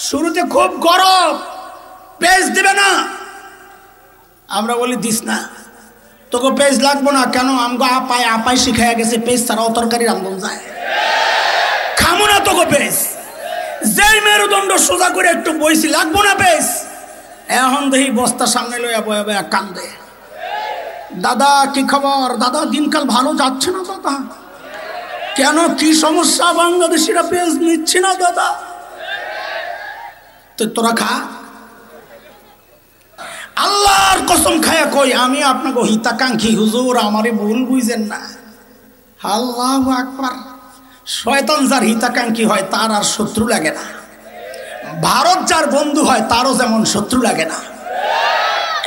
শুরুতে খুব গরম, পেজ দিবে না। আমরা বলি দিস না, তোকে পেজ লাগবো না। কেন? আমগো আপাই শিখাইয়া গেছে পেজ ছাড়াও তরকারি রান্ধন যায়। খামো না তোকে পেজ। যেই মেরুদণ্ড সোজা করে একটু বইছি, লাগবো না পেজ। এখন দেখি বস্তা সামনে লইয়া বয়া বয়া কান্দে। দাদা কি খবর? দাদা দিনকাল ভালো যাচ্ছে না দাদা। কেন? কি সমস্যা? বাংলাদেশিরা পেজ নিচ্ছে না দাদা। তো তোরা খা। আল্লাহর কসম খায়া কই, আমি আপনাকে হিতাকাঙ্ক্ষী হুজুর, আমারে ভুল বুঝেন না। আল্লাহু আকবার। শয়তান যার হিতাকাঙ্ক্ষী হয় তার আর শত্রু লাগে না। ভারত যার বন্ধু হয় তারও যেমন শত্রু লাগে না।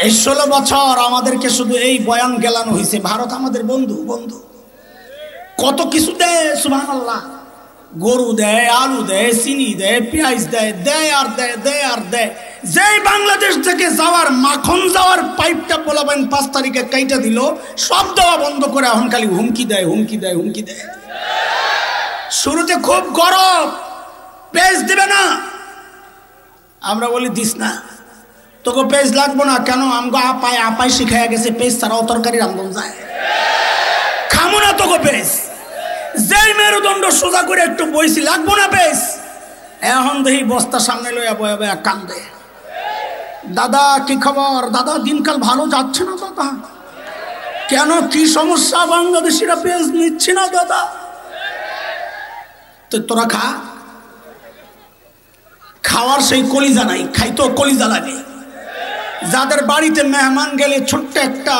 এই 16 বছর আমাদেরকে শুধু এই বয়ান গেলানো হয়েছে, ভারত আমাদের বন্ধু। বন্ধু কত কিছু দেয়, সুবহানাল্লাহ। গরু দেয়, আলু দেয়, চিনি দেয়, পেঁয়াজ দেয়, দেয় আর দেয়, দেয় আর দেয়। যেই বাংলাদেশ থেকে যাওয়ার মাখন যাওয়ার পাইপটা বলাবেন 5 তারিখে কাইটা দিল, সব দেওয়া বন্ধ করে এখন খালি হুমকি দেয়, হুমকি দেয়, হুমকি দেয়। শুরুতে খুব গরম, পেজ দিবে না। আমরা বলি দিস না, তোকে পেজ লাগবো না। কেন? আমগো আপাই শিখাইয়া গেছে পেজ ছাড়াও তরকারি রান্ধন যায়। খামো না তোকে পেজ। যেই মেরুদণ্ড সোজা করে একটু বইছি, লাগবো না পেজ। এখন দেখি বস্তা সামনে লইয়া বয়া বয়া কান্দে। দাদা কি খবর? দাদা দিনকাল ভালো যাচ্ছে না দাদা। কেন? কি সমস্যা? বাংলাদেশিরা পেজ নিচ্ছে না দাদা। তো তোরা খা। খাওয়ার সেই কলিজা নাই, খাইতো কলিজা লাগে। যাদের বাড়িতে মেহমান গেলে ছোট্ট একটা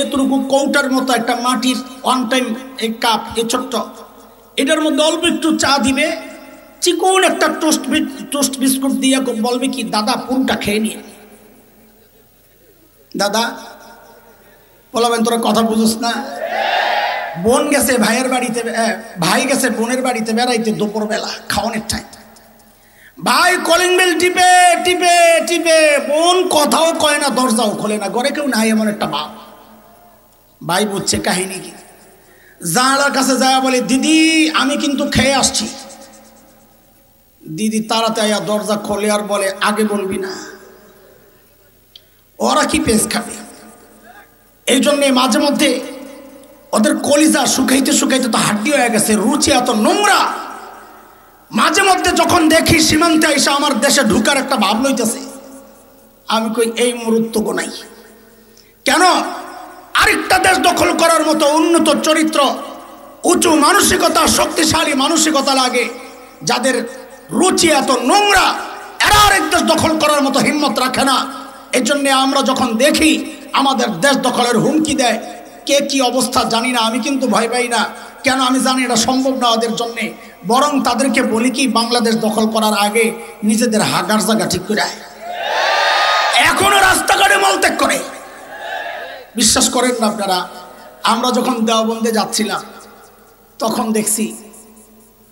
এতটুকু কৌটার মতো একটা মাটির ওয়ান টাইম এই কাপ, এই ছোট্ট, এটার মধ্যে অল্প একটু চা দিবে, চিকন একটা টোস্ট বিস্কুট দিয়ে বলবে কি, দাদা পুরোটা খেয়ে নিয়ে। দাদা বলবেন তোরা কথা বুঝোস না। বোন গেছে ভাইয়ের বাড়িতে, ভাই গেছে বোনের বাড়িতে বেড়াইতে দুপুরবেলা খাওয়ানোর টাইম। ভাই কলিং বেল টিপে টিপে টিপে, বোন কথাও কয় না, দরজাও খোলে না, ঘরে কেউ নাই, এমন একটা বাপ। ভাই বুঝছে কাহিনী কি, জানালার কাছে যায় বলে, দিদি আমি কিন্তু খেয়ে আসছি। দিদি তাড়াতাড়ি দরজা খোলে আর বলে, আগে বলবি না। ওরা কি পেঁচ খাবে? এই জন্যে মাঝে মধ্যে ওদের কলিজা শুকাইতে শুকাইতে তো হাড্ডি হয়ে গেছে, রুচি এত নোংরা। মাঝে মধ্যে যখন দেখি সীমান্তে এসে আমার দেশে ঢুকার একটা ভাব লইতেছে, আমি কই এই মুহূর্ত গোনাই। কেন? আরেকটা দেশ দখল করার মতো উন্নত চরিত্র, উঁচু মানসিকতা, শক্তিশালী মানসিকতা লাগে, যাদের রুচি এত নোংরা, এরা আরেক দেশ দখল করার মতো হিম্মত রাখে না। এই জন্যে আমরা যখন দেখি আমাদের দেশ দখলের হুমকি দেয়, কে কি অবস্থা জানি না, আমি কিন্তু ভয় পাই না। কেন? আমি জানি এটা সম্ভব না ওদের জন্যে। বরং তাদেরকে বলি কি, বাংলাদেশ দখল করার আগে নিজেদের হাগার জায়গা ঠিক করে আয়। এখনো রাস্তাঘাটে মলত্যাগ করে। বিশ্বাস করেন না আপনারা, আমরা যখন দেওবন্দে যাচ্ছিলাম তখন দেখছি,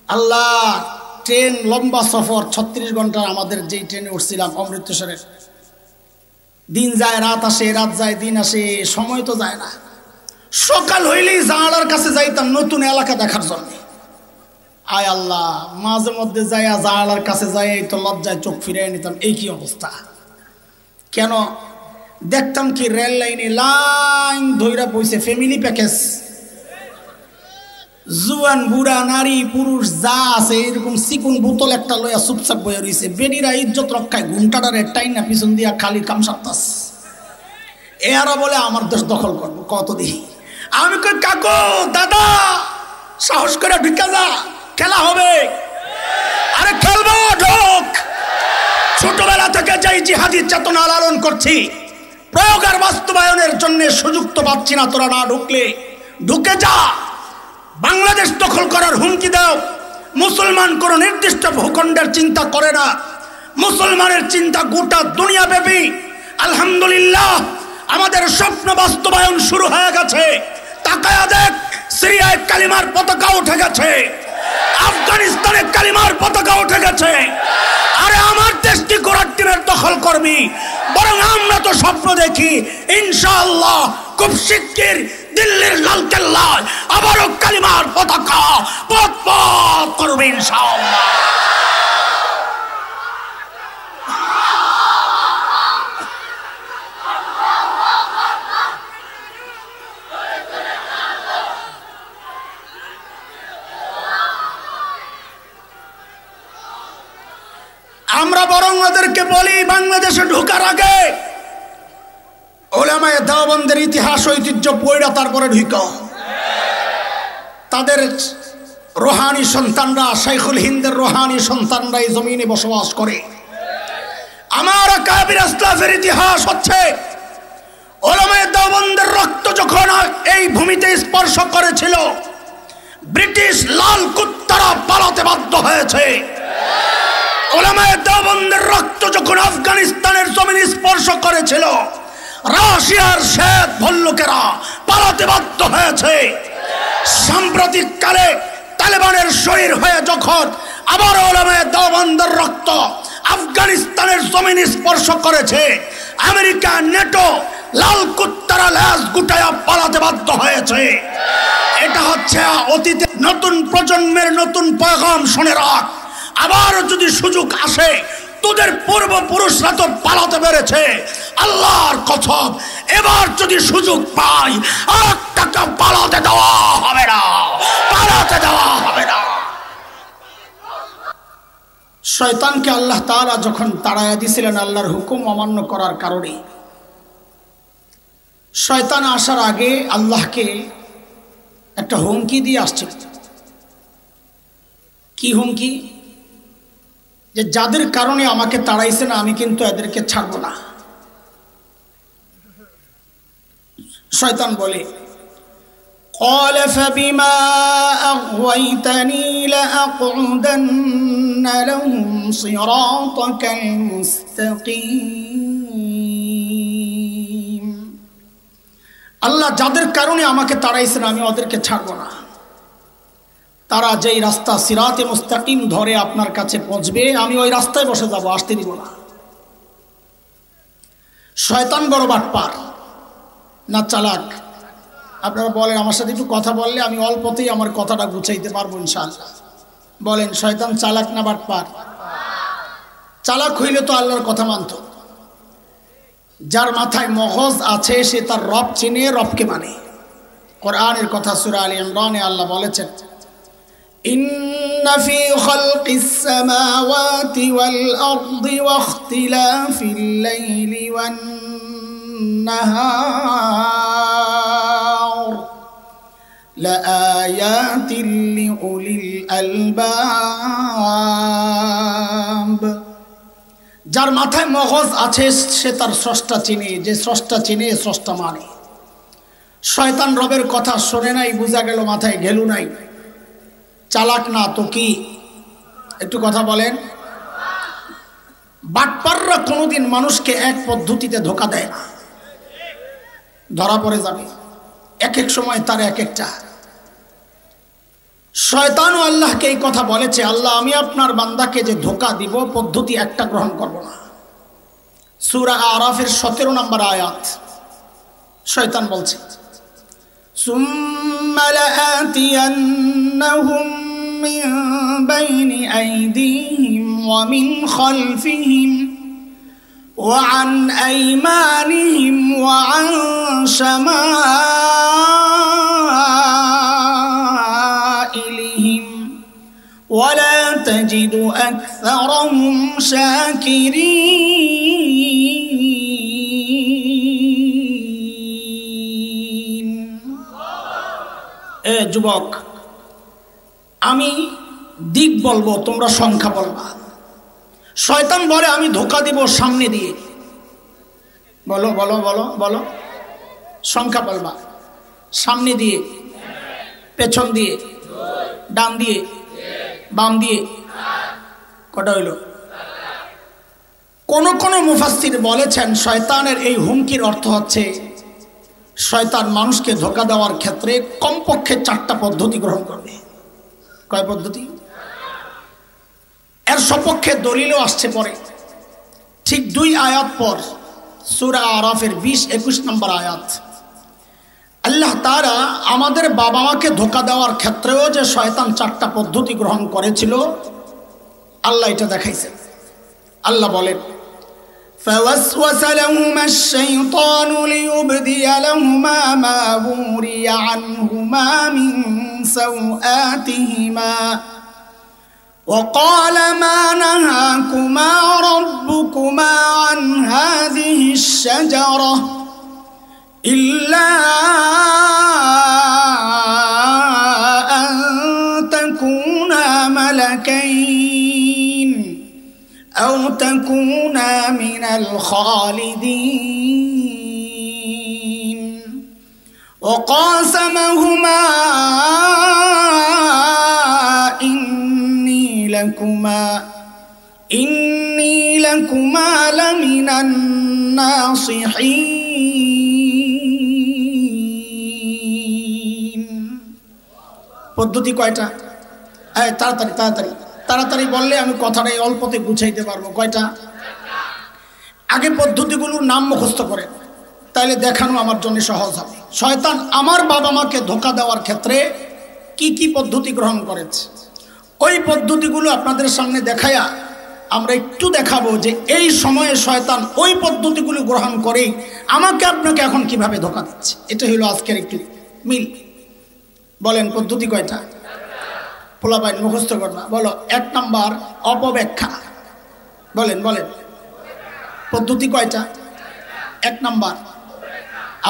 আল্লাহ, ট্রেন লম্বা সফর 36 ঘন্টার, আমাদের যেই ট্রেনে উঠছিলাম অমৃতসরের, দিন যায় রাত আসে, রাত যায় দিন আসে, সময় তো যায় না। সকাল হইলেই জানালার কাছে যাইতাম নতুন এলাকা দেখার জন্য। আয় আল্লাহ, মাঝে মধ্যে যাইয়া জানালার কাছে যাই তো লজ্জায় চোখ ফিরিয়ে নিতাম, এই কি অবস্থা। কেন? দেখতাম কি রেল লাইনে লাইন ধইরা বইছে ফ্যামিলি প্যাকেজ, জুয়ান বুড়া নারী পুরুষ যা আছে এরকম চিকুন বোতল একটা লইয়া চুপচাপ বইয়া রয়েছে। বেডিরা ইজ্জত রক্ষায় ঘুমটাটারে টাইনা পিছন দিয়া খালি কাম সারতাস। এরা বলে আমার দেশ দখল করবো, কত দেখি। আমি কই, কাকু দাদা সাহস করে ঢুকা যা, খেলা হবে। আরে খেলবো, ঢোক। ছোটবেলা থেকে যেই জিহাদি চেতনা লালন করছি, প্রয়োগ আর বাস্তবায়নের জন্য সুযোগ তো পাচ্ছি না। তোরা না ঢুকলে ঢুকে যা। বাংলাদেশ দখল করার হুমকি দাও। মুসলমান কোন নির্দিষ্ট ভূখণ্ডের চিন্তা করে না, মুসলমানের চিন্তা গোটা দুনিয়া ব্যাপী। আলহামদুলিল্লাহ, আমাদের স্বপ্ন বাস্তবায়ন শুরু হয়ে গেছে। তাকায়া দেখ, সিরিয়ায় কালিমার পতাকা উঠে গেছে, আফগানিস্তানে কালিমার পতাকা উঠে গেছে। আরে আমার দেশ কি গোড়ার টিমের দখল করবি? বরং আমরা তো স্বপ্ন দেখি, ইনশাআল্লাহ খুব শিগগির দিল্লির লালকেল্লায় আবারও কালিমার পতাকা পথ পথ করবে ইনশাআল্লাহ। আমরা বরং ওদেরকে বলি বাংলাদেশে ঢোকার আগে উলামায়ে দেওবন্দের ইতিহাস ঐতিহ্য পড়া তারপরে ঢুকো। তাদের রোহানি সন্তানরা, শাইখুল হিন্দের রোহানি সন্তানরা এই জমিনে বসবাস করে। আমার কাবির আসলাফের ইতিহাস হচ্ছে উলামায়ে দেওবন্দের রক্ত যখন এই ভূমিতে স্পর্শ করেছিল, ব্রিটিশ লাল কুত্তারা পালাতে বাধ্য হয়েছে। উলামায়ে দেওবন্দের রক্ত যখন আফগানিস্তানের জমিন স্পর্শ করেছিল, রাশিয়ার শ্বেত ভল্লুকেরা পালাতে বাধ্য হয়েছে। সাম্প্রতিক কালে তালেবানের শরীর হয়ে যখন আবার উলামায়ে দেওবন্দের রক্ত আফগানিস্তানের জমিন স্পর্শ করেছে, আমেরিকা, নেটো, লাল কুত্তারা ল্যাজ গুটায়া পালাতে বাধ্য হয়েছে। এটা হচ্ছে অতীতে। নতুন প্রজন্মের নতুন পয়গাম শুনে রাখ, আবার যদি সুযোগ আসে, তোদের পূর্বপুরুষরা তো পালাতে পেরেছে, আল্লাহর কসম এবার যদি সুযোগ পাই আর টাকা পালাতে দেওয়া হবে না, পালাতে দেওয়া হবে না। শয়তানকে আল্লাহ তাআলা যখন তাড়াইয়া দিয়েছিলেন আল্লাহর হুকুম অমান্য করার কারণে, শয়তান আসার আগে আল্লাহকে একটা হুমকি দিয়ে আসছে। কি হুমকি? যে যাদের কারণে আমাকে তাড়াইছে না, আমি কিন্তু এদেরকে ছাড়বো না। শয়তান বলে, قال فبما أغويتني لأقعدن لهم صراطك المستقيم। আল্লাহ যাদের কারণে আমাকে তাড়াইছে না, আমি ওদেরকে ছাড়বো না। তারা যেই রাস্তা সিরাতে মুস্তাকিম ধরে আপনার কাছে পৌঁছবে, আমি ওই রাস্তায় বসে যাব, আসতে দিব না। শয়তান বড় বাটপার না চালাক? আপনারা বলেন, আমার সাথে একটু কথা বললে আমি অল্পতেই আমার কথাটা গুছাইতে পারবো ইনশাআল্লাহ। বলেন, শয়তান চালাক না বাটপার? চালাক হইলে তো আল্লাহর কথা মানত। যার মাথায় মগজ আছে সে তার রব চিনে, রবকে মানে। কোরআনের কথা সূরা আলে ইমরানে আল্লাহ বলেছেন, ইন্না ফি খালকিস সামাওয়াতি ওয়াল আরদি ওয়া ইখতিলাফিল লাইলি ওয়ান নাহার লাআয়াতিন লিউলিল আলবাব। যার মাথায় মগজ আছে সে তার স্রষ্টা চিনে, যে স্রষ্টা চিনে স্রষ্টা মানে। শয়তান রবের কথা শোনে নাই, বোঝা গেল মাথায় ঘেলু নাই, চালাক না তো কি? একটু কথা বলেন। বাটপাররা কোনোদিন মানুষকে এক পদ্ধতিতে ধোঁকা দেয় না, ধরা পড়ে যাবে। এক এক সময় তার এক একটা। শয়তানও আল্লাহকে এই কথা বলেছে, আল্লাহ আমি আপনার বান্দাকে যে ধোঁকা দিব পদ্ধতি একটা গ্রহণ করব না। সূরা আরাফের 17 নম্বর আয়াত শয়তান বলছে, সুম্মা লাআতিয়ান্নাহুম মিন বাইনি আইদিহিম ওয়া মিন খালফিহিম ওয়া আন আইমানিহিম ওয়া আন শামাইলিহিম ওয়া লা তাজিদু আকসারাহুম শাকিরিন। এ যুবক, আমি দিক বলবো, তোমরা সংখ্যা বলবা। শয়তান বলে আমি ধোঁকা দিব সামনে দিয়ে। বলো বলো বলো বলো, সংখ্যা বলবা। সামনে দিয়ে, পেছন দিয়ে, ডান দিয়ে, বাম দিয়ে, কটা হইল? কোন কোন মুফাসসির বলেছেন শয়তানের এই হুমকির অর্থ হচ্ছে শয়তান মানুষকে ধোঁকা দেওয়ার ক্ষেত্রে কমপক্ষে 4টা পদ্ধতি গ্রহণ করবে। কয় পদ্ধতি? এর সপক্ষে দলিলও আসছে পরে। ঠিক 2 আয়াত পর সূরা আরাফের 20-21 নম্বর আয়াত আল্লাহ তাআলা আমাদের বাবা মাকে ধোঁকা দেওয়ার ক্ষেত্রেও যে শয়তান 4টা পদ্ধতি গ্রহণ করেছিল আল্লাহ এটা দেখাইছে। আল্লাহ বলেন, فوسوس لهما الشيطان ليبدي لهما ما وري عنهما من سوآتهما وقال ما نهاكما الشجرة إلا أن تكونا ملكين أو تكونا من الخالدين وقاسمهما إني لكما لمن الناصحين পদ্ধতি কয়টা? তাড়াতাড়ি তাড়াতাড়ি তাড়াতাড়ি বললে আমি কথাটা অল্পতে গুছাইতে পারবো। কয়টা? আগে পদ্ধতিগুলোর নাম মুখস্থ করে, তাইলে দেখানো আমার জন্য সহজ হবে। শয়তান আমার বাবা মাকে ধোঁকা দেওয়ার ক্ষেত্রে কি কি পদ্ধতি গ্রহণ করেছে, ওই পদ্ধতিগুলো আপনাদের সামনে দেখায়া আমরা একটু দেখাবো যে এই সময়ে শয়তান ওই পদ্ধতিগুলো গ্রহণ করেই আমাকে আপনাকে এখন কিভাবে ধোঁকা দিচ্ছে। এটা হলো আজকের একটু মিল। বলেন পদ্ধতি কয়টা? পোলাপাই মুখস্থ করবা, বলো। 1 নাম্বার অপব্যাখ্যা। বলেন বলেন পদ্ধতি কয়টা? 1 নাম্বার।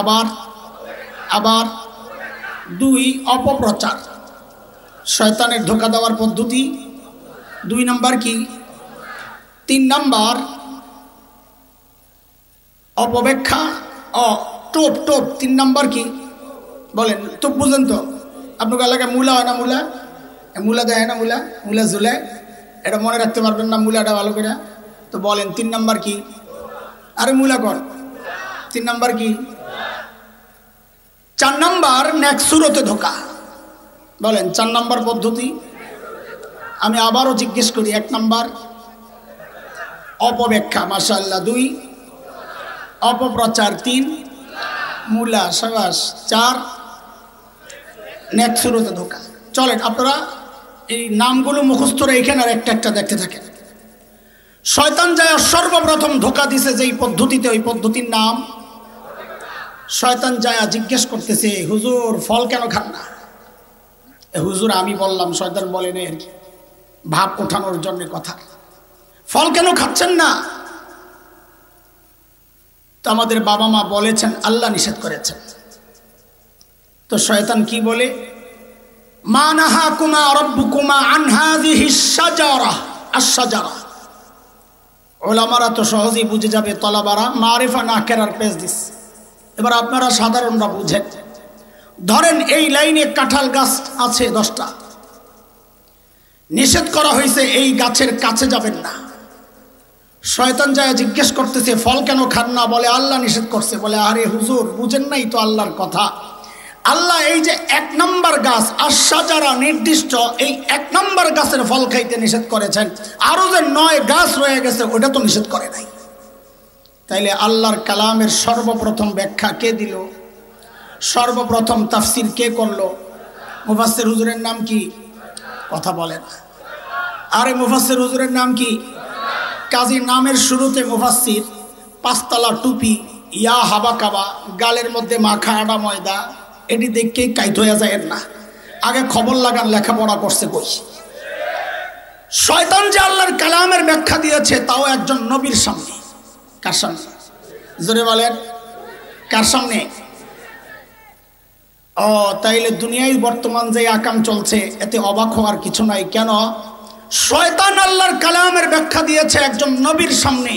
আবার আবার 2 অপপ্রচার, শয়তানের ধোঁকা দেওয়ার পদ্ধতি। 2 নাম্বার কি? 3 নাম্বার অপব্যাখ্যা, টোপ টোপ। 3 নাম্বার কি? বলেন। টোপ বুঝেন তো? আপনার এলাকায় মূলা হয় না? মূলা দেয় না? মূলা ঝুলে, এটা মনে রাখতে পারবেন না মূলাটা ভালো করে? তো বলেন 3 নাম্বার কি? আরে মূলা কর। 3 নাম্বার কি? 4 নাম্বার নেক্সুরতে ধোঁকা। বলেন 4 নাম্বার পদ্ধতি। আমি আবারও জিজ্ঞেস করি। 1 নাম্বার অপব্যাখ্যা, মাশাআল্লাহ। 2 অপপ্রচার। 3 মূলা, সাবাস। 4 নেক্সুরতে ধোঁকা। চলেন আপনারা এই নামগুলো মুখস্থ রেখেন আর একটা একটা দেখতে থাকেন। শয়তান যায় সর্বপ্রথম ধোঁকা দিছে যেই পদ্ধতিতে, ওই পদ্ধতির নাম শয়তান যায় জিজ্ঞেস করতেছে, হুজুর ফল কেন খান না? হুজুর আমি বললাম, শয়তান বলে নেই আর কি, ভাব ওঠানোর জন্য কথা। ফল কেন খাচ্ছেন না? তো আমাদের বাবা মা বলেছেন আল্লাহ নিষেধ করেছেন। তো শয়তান কি বলে? মা নাহাকুমা রাব্বুকুমা আন হাযিহিশ শাজারা আশ-শাজারা। ওলামারা তো সহজেই বুঝে যাবে, তলাবারা মারিফা না কেরার পেজ দিস। এবার আপনারা সাধারণরা বুঝেন। ধরেন এই লাইনে কাঁঠাল গাছ আছে 10টা, নিষেধ করা হয়েছে এই গাছের কাছে যাবেন না। শয়তান যায় জিজ্ঞেস করতেছে ফল কেন খান না? বলে আল্লাহ নিষেধ করছে। বলে আরে হুজুর বুঝেন নাই তো আল্লাহর কথা। আল্লাহ এই যে 1 নাম্বার গাছ আশ-শাজারা নির্দিষ্ট, এই 1 নাম্বার গাছের ফল খাইতে নিষেধ করেছেন, আরো যে 9 গাছ রয়ে গেছে ওটা তো নিষেধ করে নাই। তাইলে আল্লাহর কালামের সর্বপ্রথম ব্যাখ্যা কে দিল? সর্বপ্রথম তাফসির কে করলো? মুফাসসির হুজুরের নাম কি? কথা বলেন। আরে মুফাসসির হুজুরের নাম কি? কাজী নামের শুরুতে মুফাসসির, 5 তলা টুপি, ইয়া হাবা কাবা, গালের মধ্যে মাখা আটা ময়দা, এটি দেখেই কাইট হয়ে যায় না। আগে খবর লাগান লেখাপড়া করছে কই? শয়তান যে আল্লাহর কালামের ব্যাখ্যা দিয়েছে তাও একজন নবীর সামনে। কার সামনে? জোরে বলেন কার সামনে? তাইলে দুনিয়ায় বর্তমান যে আকাম চলছে এতে অবাক হওয়ার কিছু নাই। কেন? শয়তান আল্লাহর কালামের ব্যাখ্যা দিয়েছে একজন নবীর সামনে।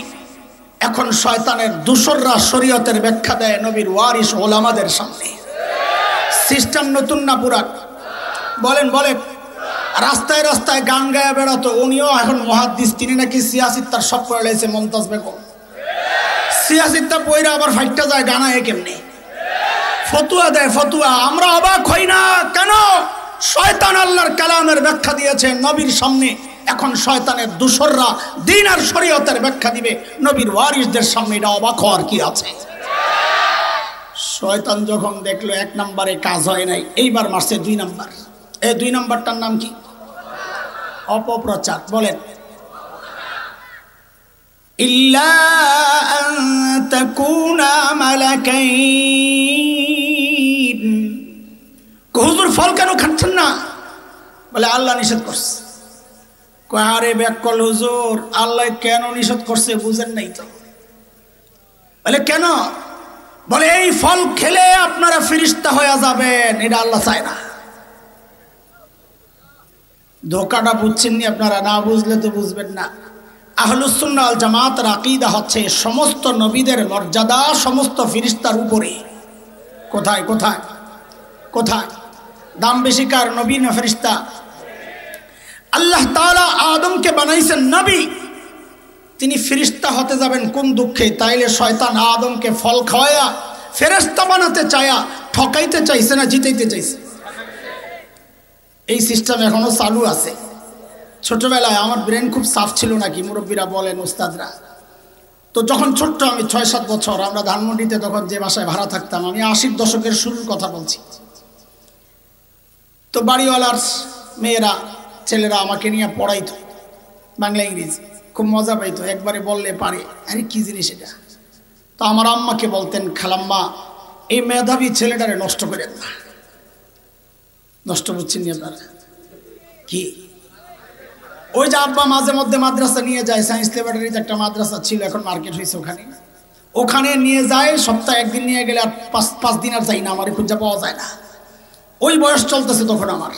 এখন শয়তানের দোসররা শরীয়তের ব্যাখ্যা দেয় নবীর ওয়ারিস ওলামাদের সামনে। সিস্টেম নতুন না পুরান? বলেন বলেন। রাস্তায় রাস্তায় গান গায়ে বেড়াতো, উনিও এখন মুহাদ্দিস। তিনি নাকি সিয়াসিত্তার সব পড়ে লেছে মমতাজ বেগম। সিয়াসিত্তা পয়রা আবার ফাইটটা যায় গানায় কেমনে? ফতুয়া দেয় ফতুয়া। আমরা অবাক হই না কেন? শয়তান আল্লাহর কালামের ব্যাখ্যা দিয়েছে নবীর সামনে। এখন শয়তানের দোসররা দ্বীন আর শরীয়তের ব্যাখ্যা দিবে নবীর ওয়ারিসদের সামনে। এটা অবাক হওয়ার কি আছে? শয়তান যখন দেখলো 1 নম্বরে কাজ হয় নাই, এইবার মারছে 2 নাম্বার। এই 2 নাম্বারটার নাম কি? অপপ্রচার। বলেন ইল্লা আন তাকুনা মালাকাইন। হুজুর ফল কেন খাচ্ছেন না? বলে আল্লাহ নিষেধ করছে। আরে ব্যাকল হুজুর, আল্লাহ কেন নিষেধ করছে বুঝেন নাই তো? বলে কেন? বলে এই ফল খেলে আপনারা ফেরেশতা হয়ে যাবেন, এটা আল্লাহ চায় না। ধোকাটা বুঝছেননি আপনারা? না বুঝলে তো বুঝবেন না। আহলুস সুন্নাহ ওয়াল জামাতের আকীদা হচ্ছে সমস্ত নবীদের মর্যাদা সমস্ত ফেরেশতার উপরে। কোথায় কোথায় কোথায় দাম বেশি কার, নবী না ফেরেশতা? আল্লাহ তাআলা আদমকে বানাইছেন নবী, তিনি ফেরেশতা হতে যাবেন কোন দুঃখে? তাইলে শয়তান আদমকে ফল খাওয়ায়া ফেরেশতা বানাতে চায়া ঠকাইতে চাইছে না জিতাইতে চাইছে? এই সিস্টেম এখনো চালু আছে। ছোটবেলায় আমার ব্রেন খুব সাফ ছিল নাকি, মুরব্বীরা বলেন, উস্তাদরা। তো যখন ছোট্ট আমি 6-7 বছর, আমরা ধানমন্ডিতে তখন যে বাসায় ভাড়া থাকতাম, আমি 80 দশকের শুরুর কথা বলছি। তো বাড়িওয়ালার মেয়েরা ছেলেরা আমাকে নিয়ে পড়াইতো বাংলা ইংরেজি, খুব মজা পাইতো। একবারে বললে পারে, আরে কি জিনিস এটা? তো আমার আম্মাকে বলতেন, খালাম্মা এই মেধাবী ছেলেটারে নষ্ট করেন না। নষ্ট বুঝছেন আপনারা কি? ওই যে আব্বা মাঝে মধ্যে মাদ্রাসা নিয়ে যায়, সায়েন্স ল্যাবরেটরিতে একটা মাদ্রাসা ছিল, এখন মার্কেট হয়েছে, ওখানে নিয়ে যায়। সপ্তাহে একদিন নিয়ে গেলে আর 5 দিন আর যাই না, আমার খুঁজে পাওয়া যায় না। ওই বয়স চলতেছে তখন আমার।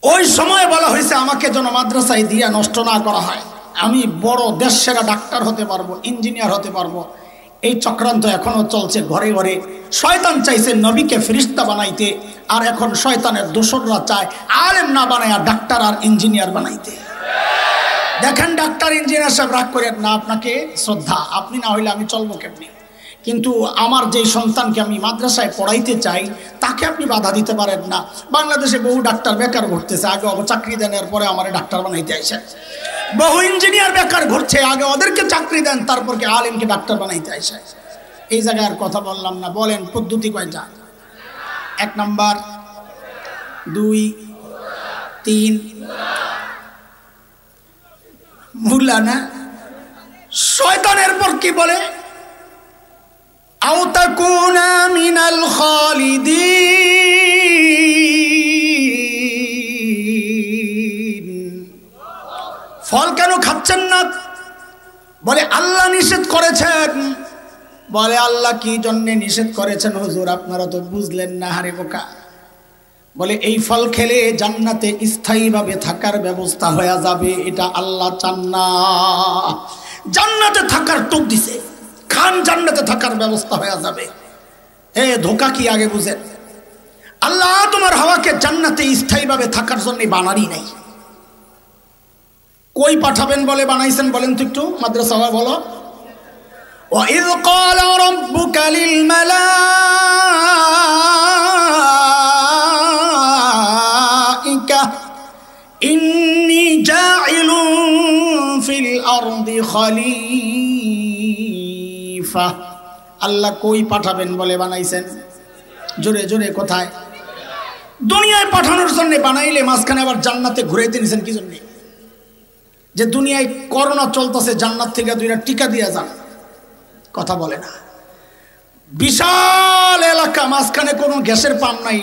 ওই সময় বলা হয়েছে আমাকে যেন মাদ্রাসায় দিয়া নষ্ট না করা হয়, আমি বড় দেশ সেরা ডাক্তার হতে পারবো, ইঞ্জিনিয়ার হতে পারবো। এই চক্রান্ত এখনো চলছে ঘরে ঘরে। শয়তান চাইছে নবীকে ফেরেশতা বানাইতে, আর এখন শয়তানের দোসররা চায় আলেম না বানায় ডাক্তার আর ইঞ্জিনিয়ার বানাইতে। দেখেন ডাক্তার ইঞ্জিনিয়ার সব রাগ করেন না, আপনাকে শ্রদ্ধা, আপনি না হইলে আমি চলবো কেমনি? কিন্তু আমার যে সন্তানকে আমি মাদ্রাসায় পড়াইতে চাই তাকে আপনি বাধা দিতে পারেন না। বাংলাদেশে বহু ডাক্তার বেকার ঘুরতেছে, আগে চাকরি দেন, এরপরে আমার ডাক্তার বানাইতে আসে। বহু ইঞ্জিনিয়ার বেকার ঘুরছে, আগে ওদেরকে চাকরি দেন, তারপর কি আলেমকে ডাক্তার বানাইতে আসে। এই জায়গায় আর কথা বললাম না। বলেন পদ্ধতি কয়টা? 1 নাম্বার, 2, 3 মুল্লা না। শয়তানের পর কি বলে? আও তাকুনা মিনাল খালিদিন। ফল কেন খাচ্ছেন না? বলে আল্লাহ নিষেধ করেছেন। বলে আল্লাহ কি জন্যে নিষেধ করেছেন হুজুর? আপনারা তো বুঝলেন না, হারে বোকা। বলে এই ফল খেলে জান্নাতে স্থায়ীভাবে থাকার ব্যবস্থা হয়ে যাবে, এটা আল্লাহ চান না। জান্নাতে থাকার টোপ দিছে, খান জান্নাতে থাকার ব্যবস্থা হয়ে যাবে। ধোকা কি আগে বুঝেন? আল্লাহ তোমার হাওয়াকে জান্নাতে স্থায়ীভাবে থাকার জন্য বানারই নাই। কই পাঠাবেন বলে বানাইছেন বলেন তো একটু, মাদ্রাসা বলো। وَإِذْ قَالَ رَبُّكَ لِلْمَلَائِكَةِ إِنِّي جَاعِلٌ فِي الْأَرْضِ خَلِيفَةً। আল্লাহ কই পাঠাবেন বলে বানাইছেন? জোরে জোরে কোথায়? দুনিয়ায় পাঠানোর জন্য বানাইলে মাঝখানে আবার জান্নাতে ঘুরাইতে নিছেন কি জন্য? যে দুনিয়ায় করোনা চলতেছে, জান্নাত থেকে 2টা টিকা দিয়ে যান। কথা বলে না। বিশাল এলাকা, মাঝখানে কোনো গ্যাসের পাম্প নাই,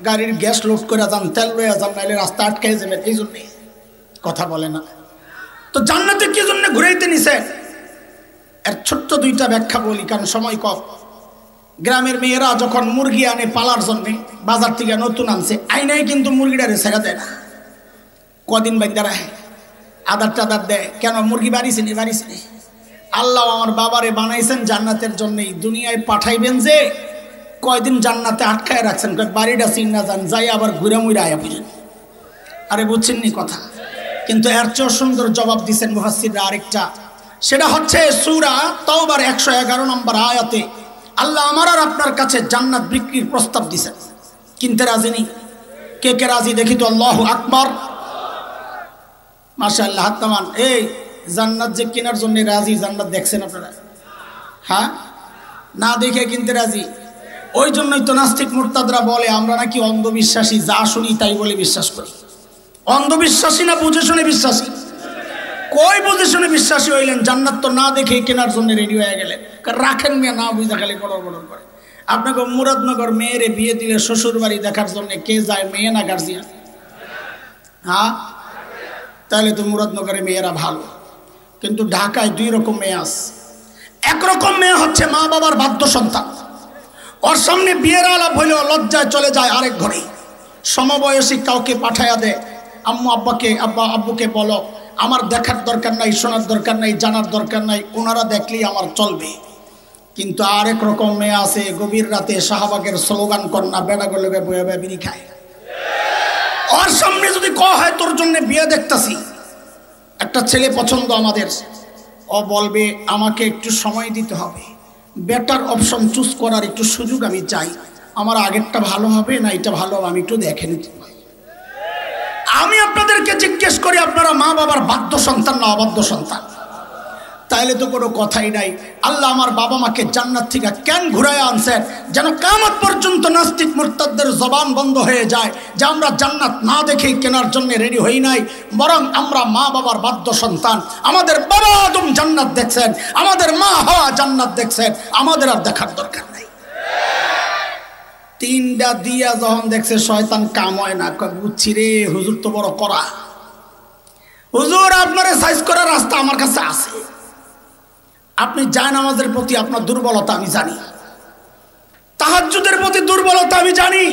গাড়ির গ্যাস লোড করে যান, তেল লয়ে যান, নাইলে রাস্তা আটকে যাবেন, এই জন্যে। কথা বলে না। তো জান্নাতে কি জন্য ঘুরাইতে নিছে? এর ছোট্ট 2টা ব্যাখ্যা বলি, কারণ সময় কম। গ্রামের মেয়েরা যখন মুরগি আনে পালার জন্যে, বাজার থেকে নতুন আনছে, আইনাই কিন্তু মুরগিটারে ছেড়ে দেয় না, কদিন বাইন্দা রাখে, আদার টাদার দেয়। কেন? মুরগি বাড়িছে নি, বাড়িছে নি। আল্লাহ আমার বাবারে বানাইছেন জান্নাতের জন্যই, দুনিয়ায় পাঠাইবেন যে কয়দিন জান্নাতে আটকায় রাখছেন, বাড়িটা চিন্না যান, যাই আবার ঘুরে মুড়ে আয়া বুঝেন। আরে বুঝছেন নি কথা? কিন্তু এর চেয়েও সুন্দর জবাব দিচ্ছেন মুফাসসিররা আরেকটা, সেটা হচ্ছে সূরা তাওবার 111 নম্বর আয়াতে আল্লাহ আমার আর আপনার কাছে জান্নাত বিক্রির প্রস্তাব দিচ্ছেন। কিনতে রাজি নি? কে কে রাজি দেখি তো? আল্লাহু আকবার, মাশাআল্লাহ, হাত নামান। এই জান্নাত যে কেনার জন্য রাজি, জান্নাত দেখছেন আপনারা? হ্যাঁ, না দেখে কিনতে রাজি। ওই জন্যই তো নাস্তিক মুরতাদরা বলে আমরা নাকি অন্ধবিশ্বাসী, যা শুনি তাই বলে বিশ্বাস করি। অন্ধবিশ্বাসী না বুঝে শুনে বিশ্বাসী? কই বুঝে শুনে বিশ্বাসী হইলেন? জান্নাত তো না দেখে কেনার জন্য রেডি হয়ে গেলেন। রাখেন মেয়ে, না বুঝা খালি বড় বড় করে। আপনাকে মুরাদনগর মেয়েরে বিয়ে দিলে শ্বশুর বাড়ি দেখার জন্য কে যায়, মেয়ে না গার্জিয়ান? হ্যাঁ, তাহলে তো মুরাদনগরে মেয়েরা ভালো। কিন্তু ঢাকায় 2 রকম মেয়ে আছে। একরকম মেয়ে হচ্ছে মা বাবার বাধ্য সন্তান, ওর সামনে বিয়ের আলাপ হইলেও লজ্জায় চলে যায় আরেক ঘরে। সমবয়সী কাউকে পাঠায়া দেয়, আম্মু আব্বাকে, আব্বা আব্বুকে বলো আমার দেখার দরকার নাই, শোনার দরকার নাই, জানার দরকার নাই, ওনারা দেখলেই আমার চলবে। কিন্তু আরেক রকম মেয়ে আছে, গভীর রাতে শাহবাগের স্লোগান কন্যা বেড়া গলে বয়ে বয়ে বিড়ি খায়। ওর সামনে যদি কয়া হয় তোর জন্য বিয়ে দেখতাছি, একটা ছেলে পছন্দ আমাদের, ও বলবে আমাকে একটু সময় দিতে হবে, বেটার অপশন চুজ করার একটু সুযোগ আমি চাই, আমার আগেরটা ভালো হবে না এটা ভালো হবে, আমি একটু দেখে নিতে পারি। আমি আপনাদেরকে জিজ্ঞেস করি, আপনারা মা বাবার বাধ্য সন্তান না অবাধ্য সন্তান? তাইলে তো কোনো কথাই নাই। আল্লাহ আমার বাবা মাকে জান্নাত থেকে কেন ঘুরায় আনছেন? যেন কিয়ামত পর্যন্ত নাস্তিক মুরতাদদের জবান বন্ধ হয়ে যায় যে আমরা জান্নাত না দেখেই কেনার জন্য রেডি হই নাই, বরং আমরা মা বাবার বাধ্য সন্তান। আমাদের বাবা আদম জান্নাত দেখছেন, আমাদের মা হাওয়া জান্নাত দেখছেন, আমাদের আর দেখার দরকার নাই। তিনটা দিয়া যখন দেখছে শয়তান কাম হয় না, বুঝছি রে হুজুর তো বড় করা, হুজুর আপনার সাইজ করার রাস্তা আমার কাছে আছে। আপনি জায়নামাজের প্রতি আপনার দুর্বলতা আমি জানি, তাহাজ্জুদের প্রতি দুর্বলতা আমি জানি,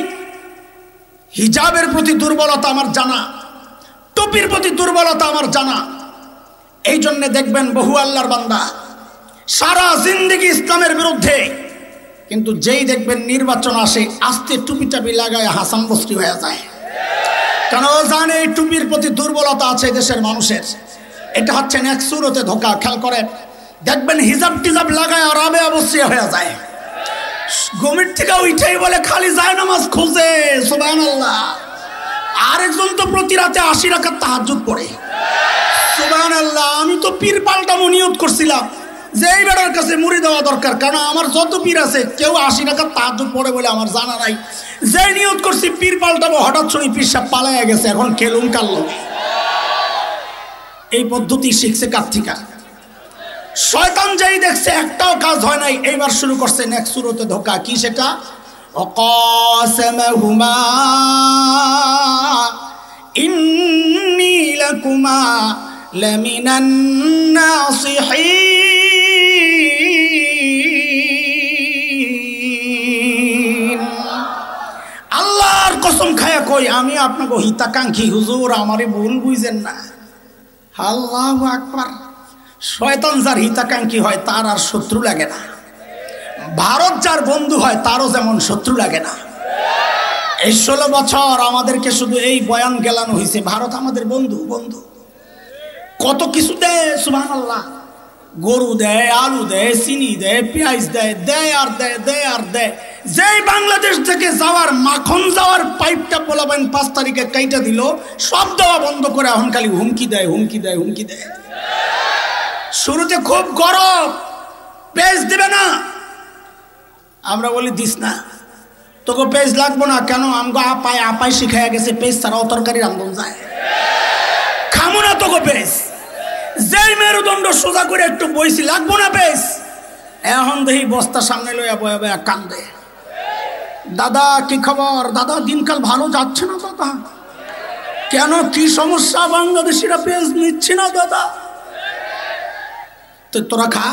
হিজাবের প্রতি দুর্বলতা আমার জানা, টুপির প্রতি দুর্বলতা আমার জানা। এই জন্যে দেখবেন বহু আল্লাহর বান্দা সারা জিন্দেগি ইসলামের বিরুদ্ধে, কিন্তু যেই দেখবেন নির্বাচন আসে আস্তে টুপি টাপি লাগায় হাসান বস্তি হয়ে যায়। কারণ ও জানে এই টুপির প্রতি দুর্বলতা আছে দেশের মানুষের। এটা হচ্ছে এক সুরতে ধোকা। খেয়াল করে দেখবেন হিজাব টিজাব লাগায় আর আবে অবশ্যই হয়ে যায়, গমির থেকে উঠেই বলে খালি যায় নামাজ খোঁজে, সুবহানাল্লাহ। আরেকজন তো প্রতি রাতে 80 রাকাত তাহাজ্জুদ পড়ে, সুবহানাল্লাহ। আমি তো পীর পাল্টামো নিয়ত করছিলাম যে এই বেটার কাছে মুড়ি দেওয়া দরকার, কারণ আমার যত পীর আছে কেউ 80 রাকাত তাহাজ্জুদ পড়ে বলে আমার জানা নাই। যে নিয়ত করছি পীর পাল্টাবো, হঠাৎ শুনি পীর সাহেব পালাইয়া গেছে, এখন খেলুম কাল্লো। এই পদ্ধতি শিখছে কার থেকে? শয়তান যেই দেখছে একটাও কাজ হয় নাই, এইবার শুরু করছে নেক্সট সুরতে ধোকা। কি সেটা? ওয়াকাসামাহুমা ইন্নী লাকুমা লামিনান নাসিহিন। আল্লাহর কসম খায়া কই আমি আপনাকে হিতাকাঙ্ক্ষী, হুজুর আমারে ভুল বুঝেন না। আল্লাহু আকবার। শয়তান যার হিতাকাঙ্ক্ষী হয় তার আর শত্রু লাগে না, ভারত যার বন্ধু হয় তারও যেমন শত্রু লাগে না। এই 16 বছর আমাদেরকে শুধু এই বয়ান গেলানো হয়েছে, ভারত আমাদের বন্ধু। বন্ধু কত কিছু দেয়, সুবহানাল্লাহ। গরু দেয়, আলু দেয়, চিনি দেয়, পেঁয়াজ দেয়, দেয় আর দেয়, দেয় আর দেয়। যেই বাংলাদেশ থেকে যাওয়ার মাখন যাওয়ার পাইপটা পোলাবেন 5 তারিখে কাইটা দিল, সব দেওয়া বন্ধ করে এখন খালি হুমকি দেয়, হুমকি দেয়, হুমকি দেয়। শুরুতে খুব গরম, পেঁয়াজ দিবে না, আমরা বলি দিস না, তোকে পেঁয়াজ লাগবো না। কেন? আমগো আপাই শিখাইয়া গেছে পেঁয়াজ ছাড়াও তরকারি রান্ধন যায়, খামো না তোকে পেঁয়াজ। যেই মেরুদণ্ড সোজা করে একটু বইছি, লাগবো না পেঁয়াজ, এখন দেখি বস্তা সামনে লইয়া বয়া বয়া কান্দে। দাদা কি খবর? দাদা দিনকাল ভালো যাচ্ছে না দাদা। কেন, কি সমস্যা? বাংলাদেশিরা পেঁয়াজ নিচ্ছে না দাদা। তো তোরা খা,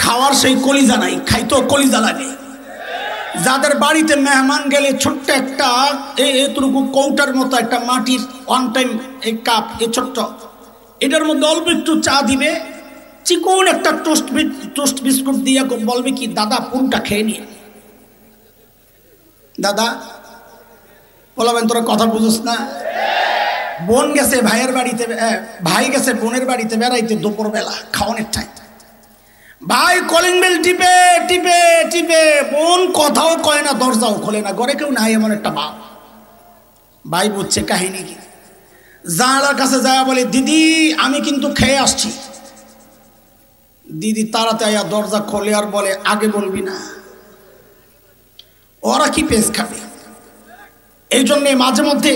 খাওয়ার সেই কলিজা নাই, খাইতো কলিজা লাগে। যাদের বাড়িতে মেহমান গেলে ছোট্ট একটা এতটুকু কৌটার মতো একটা মাটির ওয়ান টাইম এই কাপ, এই ছোট্ট, এটার মধ্যে অল্প একটু চা দিবে, চিকন একটা টোস্ট বিস্কুট দিয়ে বলবে কি দাদা পুরোটা খেয়ে নিয়ে। দাদা বলবেন তোরা কথা বুঝোস না। বোন গেছে ভাইয়ের বাড়িতে, ভাই গেছে বোনের বাড়িতে বেড়াইতে দুপুরবেলা খাওয়ানোর টাইম, ভাই কলিং বেল টিপে টিপে টিপে, বোন কথাও কয় না, দরজাও খোলে না, ঘরে কেউ নাই এমন একটা বাপ। ভাই বুঝছে কাহিনী কি, জানালার কাছে যায় বলে দিদি আমি কিন্তু খেয়ে আসছি। দিদি তাড়াতাড়ি দরজা খোলে আর বলে আগে বলবি না, ওরা কি পেস খাবে। এই জন্যে মাঝে মধ্যে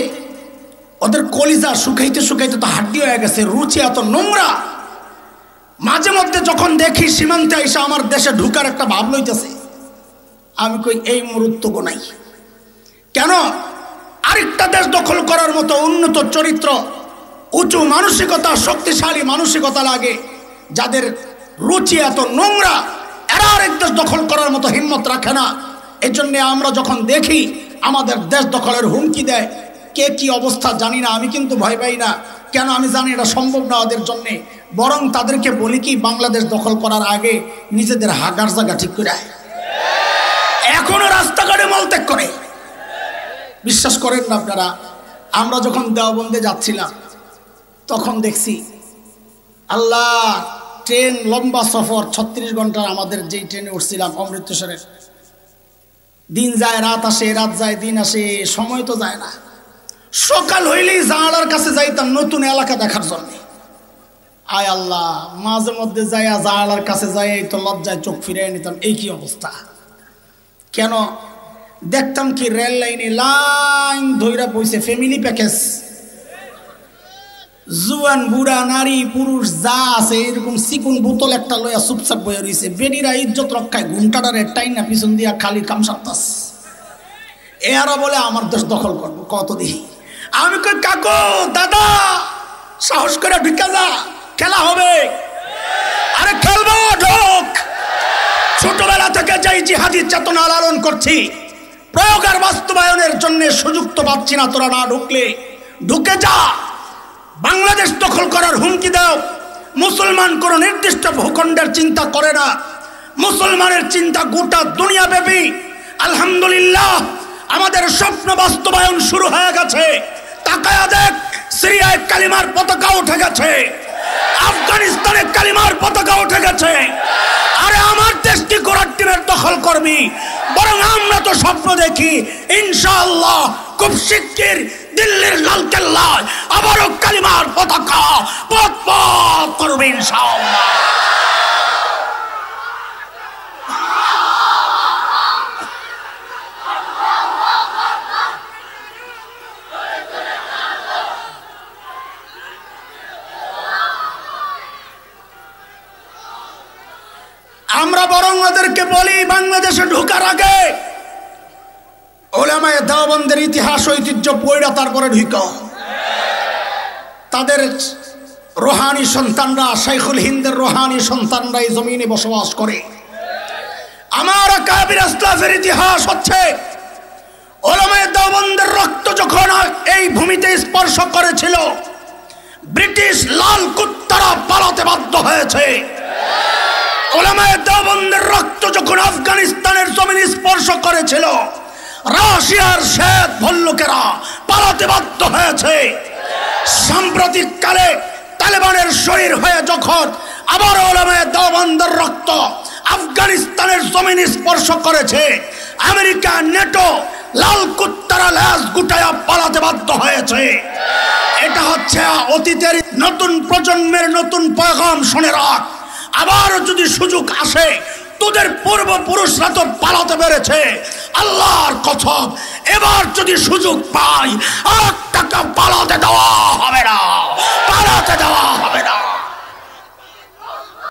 ওদের কলিজা শুকাইতে শুকাইতে তো হাড্ডি হয়ে গেছে, রুচি এত নোংরা। মাঝে মধ্যে যখন দেখি সীমান্তে এসে আমার দেশে ঢুকার একটা ভাব লইতেছে, আমি কই এই মুহূর্ত নাই। কেন? আরেকটা দেশ দখল করার মতো উন্নত চরিত্র, উঁচু মানসিকতা, শক্তিশালী মানসিকতা লাগে, যাদের রুচি এত নোংরা, এরা আরেক দেশ দখল করার মতো হিম্মত রাখে না। এই জন্য আমরা যখন দেখি আমাদের দেশ দখলের হুমকি দেয়, কে কি অবস্থা জানি না, আমি কিন্তু ভয় পাই না। কেন? আমি জানি এটা সম্ভব না ওদের জন্যে। বরং তাদেরকে বলি কি, বাংলাদেশ দখল করার আগে নিজেদের হাগার জায়গা ঠিক করে এখনো রাস্তাঘাটে মলত্যাগ করে। বিশ্বাস করেন না আপনারা, আমরা যখন দেওবন্দে যাচ্ছিলাম তখন দেখছি আল্লাহ, ট্রেন লম্বা সফর 36 ঘন্টার, আমাদের যেই ট্রেনে উঠছিলাম অমৃতসরের, দিন যায় রাত আসে, রাত যায় দিন আসে, সময় তো যায় না। সকাল হইলেই জানালার কাছে যাইতাম নতুন এলাকা দেখার জন্য। আয় আল্লাহ, মাঝে মধ্যে যাইয়া জানালার কাছে যাই তো লজ্জায় চোখ ফিরিয়ে নিতাম, এই কি অবস্থা। কেন? দেখতাম কি রেল লাইনে লাইন ধইরা বইছে ফ্যামিলি প্যাকেজ, জুয়ান বুড়া নারী পুরুষ যা আছে এরকম চিকুন বোতল একটা লইয়া চুপচাপ বইয়া রয়েছে। বেডিরা ইজ্জত রক্ষায় ঘুমটাডারে টাইন না পিছন দিয়া খালি কামসাতাস। এরা বলে আমার দেশ দখল করবো কত দিই। আমি কই কাকু দাদা সাহস করে ঢুকা যা, খেলা হবে। আরে খেলবো, ঢোক। ছোটবেলা থেকে যাই জিহাদি চেতনা লালন করছি, প্রয়োগ আর বাস্তবায়নের জন্য সুযোগ তো পাচ্ছি না। তোরা না ঢুকলে ঢুকে যা। বাংলাদেশ দখল করার হুমকি দাও। মুসলমান কোন নির্দিষ্ট ভূখণ্ডের চিন্তা করে না, মুসলমানের চিন্তা গোটা দুনিয়া ব্যাপী। আলহামদুলিল্লাহ, আমাদের স্বপ্ন বাস্তবায়ন শুরু হয়ে গেছে। তাকায়া দেখ, সিরিয়ায় কালিমার পতাকা উঠে গেছে, আফগানিস্তানে কালিমার পতাকা উঠে গেছে। আরে আমার দেশ কি করার টিমের দখল করবি? বরং আমরা তো স্বপ্ন দেখি ইনশাআল্লাহ খুব শিগগির দিল্লির লালকেল্লায় আবারও কালিমার পতাকা পথ পথ করবে ইনশাআল্লাহ। আমরা বরং ওদেরকে বলি বাংলাদেশে ঢোকার আগে উলামায়ে দেওবন্দের ইতিহাস ঐতিহ্য পড়া তারপরে ঢুকো। তাদের রোহানি সন্তানরা, শাইখুল হিন্দের রোহানি সন্তানরা এই জমিনে বসবাস করে। আমার আকাবির আসলাফের ইতিহাস হচ্ছে উলামায়ে দেওবন্দের রক্ত যখন এই ভূমিতে স্পর্শ করেছিল, ব্রিটিশ লাল কুত্তারা পালাতে বাধ্য হয়েছে। উলামায়ে দেওবন্দের রক্ত যখন আফগানিস্তানের জমিন স্পর্শ করেছিল, রাশিয়ার শ্বেত ভল্লুকেরা পালাতে বাধ্য হয়েছে। সাম্প্রতিক কালে তালেবানের শরীর হয়ে যখন আবার উলামায়ে দেওবন্দের রক্ত আফগানিস্তানের জমিন স্পর্শ করেছে, আমেরিকা নেটো লাল কুত্তারা ল্যাজ গুটায়া পালাতে বাধ্য হয়েছে। এটা হচ্ছে অতীতের। নতুন প্রজন্মের নতুন পয়গাম শুনে রাখ, আবার যদি সুযোগ আসে, তোদের পূর্বপুরুষরা তো পালাতে পেরেছে, আল্লাহর কসম এবার যদি সুযোগ পাই আর টাকা পালাতে দেওয়া হবে না, পালাতে দেওয়া হবে না।